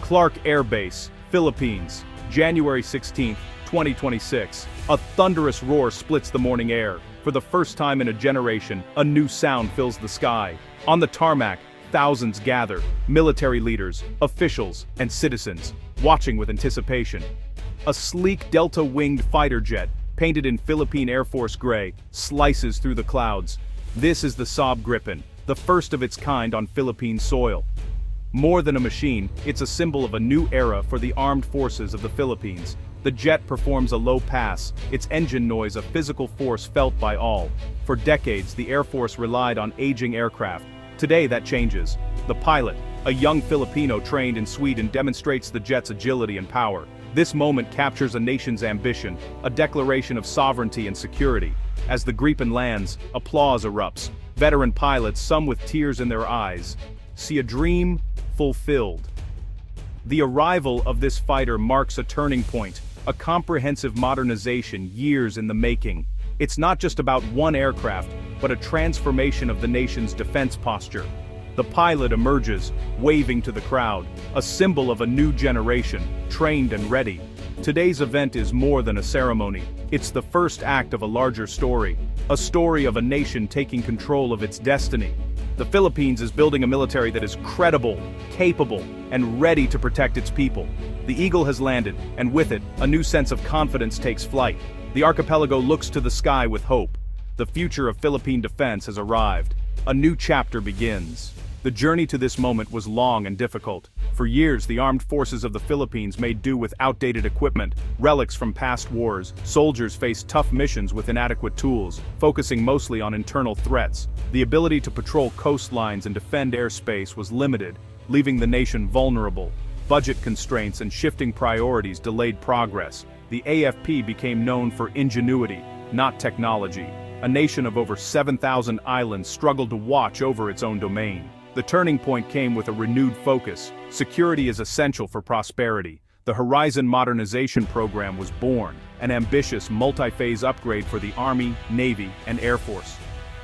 Clark Air Base, Philippines, January 16, 2026. A thunderous roar splits the morning air. For the first time in a generation, a new sound fills the sky. On the tarmac, thousands gather, military leaders, officials, and citizens, watching with anticipation. A sleek delta-winged fighter jet, painted in Philippine Air Force gray, slices through the clouds. This is the Saab Gripen, the first of its kind on Philippine soil. More than a machine, it's a symbol of a new era for the armed forces of the Philippines. The jet performs a low pass, its engine noise a physical force felt by all. For decades, the Air Force relied on aging aircraft. Today that changes. The pilot, a young Filipino trained in Sweden, demonstrates the jet's agility and power. This moment captures a nation's ambition, a declaration of sovereignty and security. As the Gripen lands, applause erupts. Veteran pilots, some with tears in their eyes, see a dream fulfilled. The arrival of this fighter marks a turning point, a comprehensive modernization years in the making. It's not just about one aircraft, but a transformation of the nation's defense posture. The pilot emerges, waving to the crowd, a symbol of a new generation, trained and ready. Today's event is more than a ceremony. It's the first act of a larger story, a story of a nation taking control of its destiny. The Philippines is building a military that is credible, capable, and ready to protect its people. The Eagle has landed, and with it, a new sense of confidence takes flight. The archipelago looks to the sky with hope. The future of Philippine defense has arrived. A new chapter begins. The journey to this moment was long and difficult. For years, the armed forces of the Philippines made do with outdated equipment, relics from past wars. Soldiers faced tough missions with inadequate tools, focusing mostly on internal threats. The ability to patrol coastlines and defend airspace was limited, leaving the nation vulnerable. Budget constraints and shifting priorities delayed progress. The AFP became known for ingenuity, not technology. A nation of over 7,000 islands struggled to watch over its own domain. The turning point came with a renewed focus. Security is essential for prosperity. The Horizon Modernization program was born, an ambitious multi-phase upgrade for the Army, Navy, and Air Force.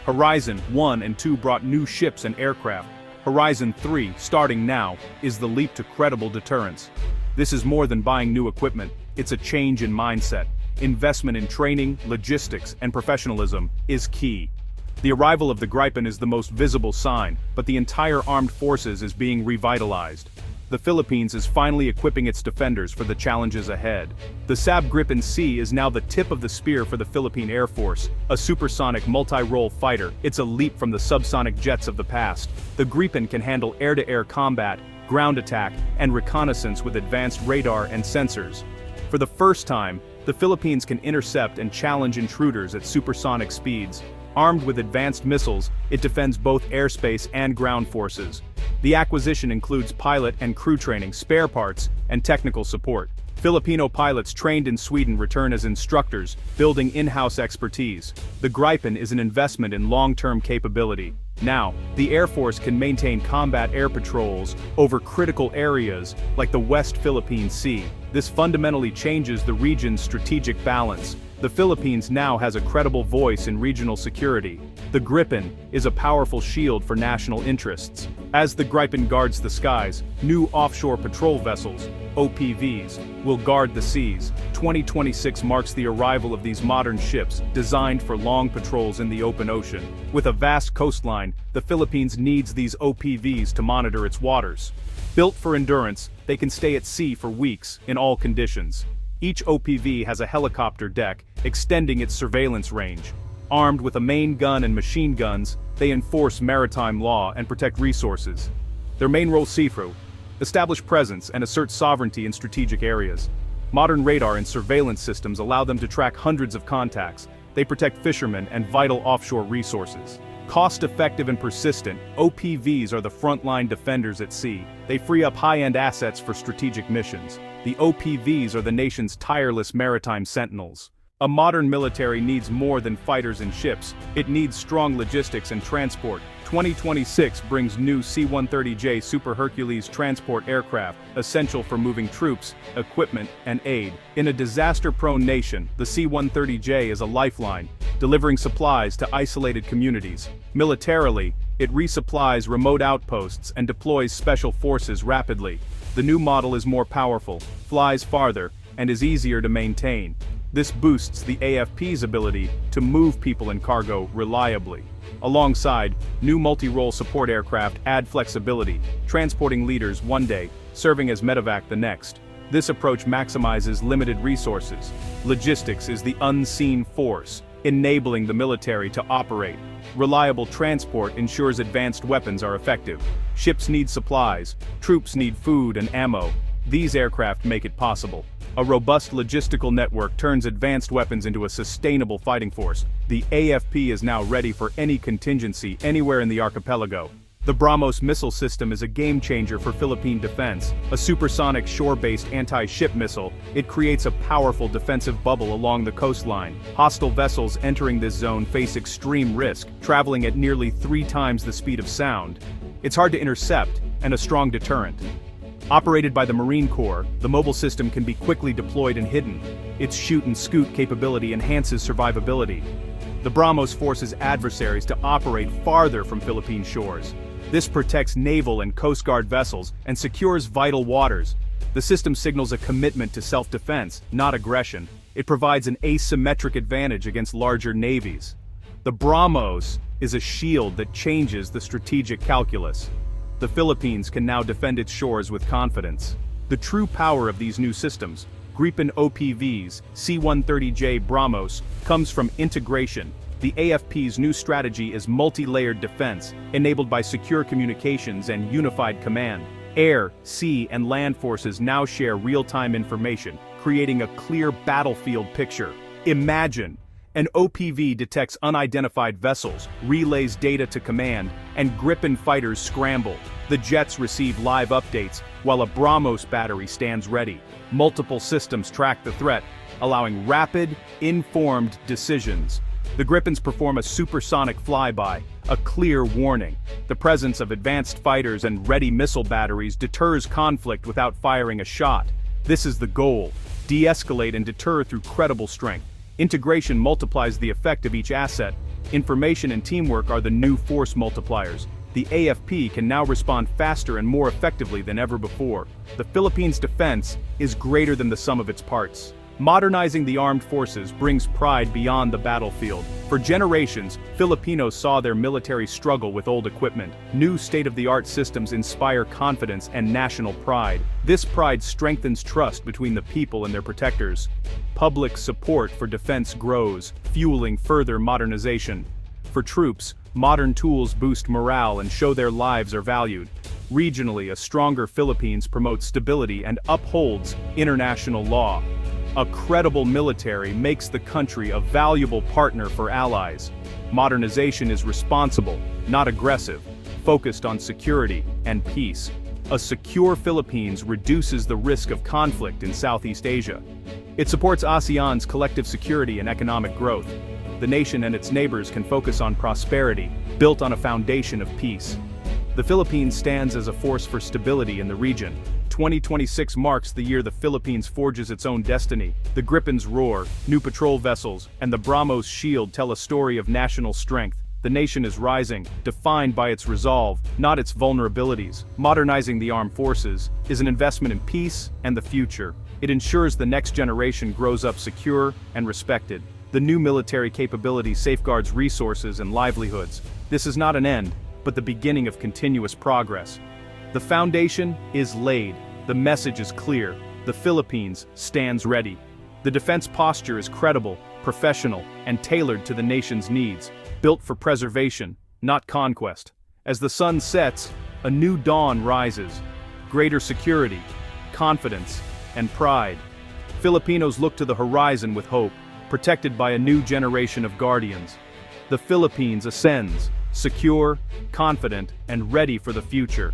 Horizon 1 and 2 brought new ships and aircraft. Horizon 3, starting now, is the leap to credible deterrence. This is more than buying new equipment, it's a change in mindset. Investment in training, logistics, and professionalism is key. The arrival of the Gripen is the most visible sign, but the entire armed forces is being revitalized. The Philippines is finally equipping its defenders for the challenges ahead. The Saab Gripen C is now the tip of the spear for the Philippine Air Force, a supersonic multirole fighter. It's a leap from the subsonic jets of the past. The Gripen can handle air-to-air combat, ground attack, and reconnaissance with advanced radar and sensors. For the first time, the Philippines can intercept and challenge intruders at supersonic speeds. Armed with advanced missiles, it defends both airspace and ground forces. The acquisition includes pilot and crew training, spare parts, and technical support. Filipino pilots trained in Sweden return as instructors, building in-house expertise. The Gripen is an investment in long-term capability. Now, the Air Force can maintain combat air patrols over critical areas like the West Philippine Sea. This fundamentally changes the region's strategic balance. The Philippines now has a credible voice in regional security. The Gripen is a powerful shield for national interests. As the Gripen guards the skies, new offshore patrol vessels, OPVs, will guard the seas. 2026 marks the arrival of these modern ships, designed for long patrols in the open ocean. With a vast coastline, the Philippines needs these OPVs to monitor its waters. Built for endurance, they can stay at sea for weeks, in all conditions. Each OPV has a helicopter deck, extending its surveillance range. Armed with a main gun and machine guns, they enforce maritime law and protect resources. Their main role: see-through, establish presence and assert sovereignty in strategic areas. Modern radar and surveillance systems allow them to track hundreds of contacts. They protect fishermen and vital offshore resources. Cost-effective and persistent, OPVs are the frontline defenders at sea. They free up high-end assets for strategic missions. The OPVs are the nation's tireless maritime sentinels. A modern military needs more than fighters and ships. It needs strong logistics and transport. 2026 brings new C-130J Super Hercules transport aircraft, essential for moving troops, equipment, and aid. In a disaster-prone nation, the C-130J is a lifeline, delivering supplies to isolated communities. Militarily, it resupplies remote outposts and deploys special forces rapidly. The new model is more powerful, flies farther, and is easier to maintain. This boosts the AFP's ability to move people and cargo reliably. Alongside, new multirole support aircraft add flexibility, transporting leaders one day, serving as medevac the next. This approach maximizes limited resources. Logistics is the unseen force, enabling the military to operate. Reliable transport ensures advanced weapons are effective. Ships need supplies, troops need food and ammo. These aircraft make it possible. A robust logistical network turns advanced weapons into a sustainable fighting force. The AFP is now ready for any contingency anywhere in the archipelago. The BrahMos missile system is a game-changer for Philippine defense. A supersonic shore-based anti-ship missile, it creates a powerful defensive bubble along the coastline. Hostile vessels entering this zone face extreme risk, traveling at nearly 3 times the speed of sound. It's hard to intercept, and a strong deterrent. Operated by the Marine Corps, the mobile system can be quickly deployed and hidden. Its shoot-and-scoot capability enhances survivability. The BrahMos forces adversaries to operate farther from Philippine shores. This protects naval and Coast Guard vessels and secures vital waters. The system signals a commitment to self-defense, not aggression. It provides an asymmetric advantage against larger navies. The BrahMos is a shield that changes the strategic calculus. The Philippines can now defend its shores with confidence. The true power of these new systems, Gripen OPVs, C-130J BrahMos, comes from integration. The AFP's new strategy is multi-layered defense, enabled by secure communications and unified command. Air, sea, and land forces now share real-time information, creating a clear battlefield picture. Imagine, an OPV detects unidentified vessels, relays data to command, and Gripen fighters scramble. The jets receive live updates, while a BrahMos battery stands ready. Multiple systems track the threat, allowing rapid, informed decisions. The Gripens perform a supersonic flyby, a clear warning. The presence of advanced fighters and ready missile batteries deters conflict without firing a shot. This is the goal: de-escalate and deter through credible strength. Integration multiplies the effect of each asset. Information and teamwork are the new force multipliers. The AFP can now respond faster and more effectively than ever before. The Philippines' defense is greater than the sum of its parts. Modernizing the armed forces brings pride beyond the battlefield. For generations, Filipinos saw their military struggle with old equipment. New state-of-the-art systems inspire confidence and national pride. This pride strengthens trust between the people and their protectors. Public support for defense grows, fueling further modernization. For troops, modern tools boost morale and show their lives are valued. Regionally, a stronger Philippines promotes stability and upholds international law. A credible military makes the country a valuable partner for allies. Modernization is responsible, not aggressive, focused on security and peace. A secure Philippines reduces the risk of conflict in Southeast Asia. It supports ASEAN's collective security and economic growth. The nation and its neighbors can focus on prosperity, built on a foundation of peace. The Philippines stands as a force for stability in the region. 2026 marks the year the Philippines forges its own destiny. The Gripen's roar, new patrol vessels, and the BrahMos shield tell a story of national strength. The nation is rising, defined by its resolve, not its vulnerabilities. Modernizing the armed forces is an investment in peace and the future. It ensures the next generation grows up secure and respected. The new military capability safeguards resources and livelihoods. This is not an end, but the beginning of continuous progress. The foundation is laid. The message is clear. The Philippines stands ready. The defense posture is credible, professional, and tailored to the nation's needs, built for preservation, not conquest. As the sun sets, a new dawn rises. Greater security, confidence, and pride. Filipinos look to the horizon with hope, protected by a new generation of guardians. The Philippines ascends, secure, confident, and ready for the future.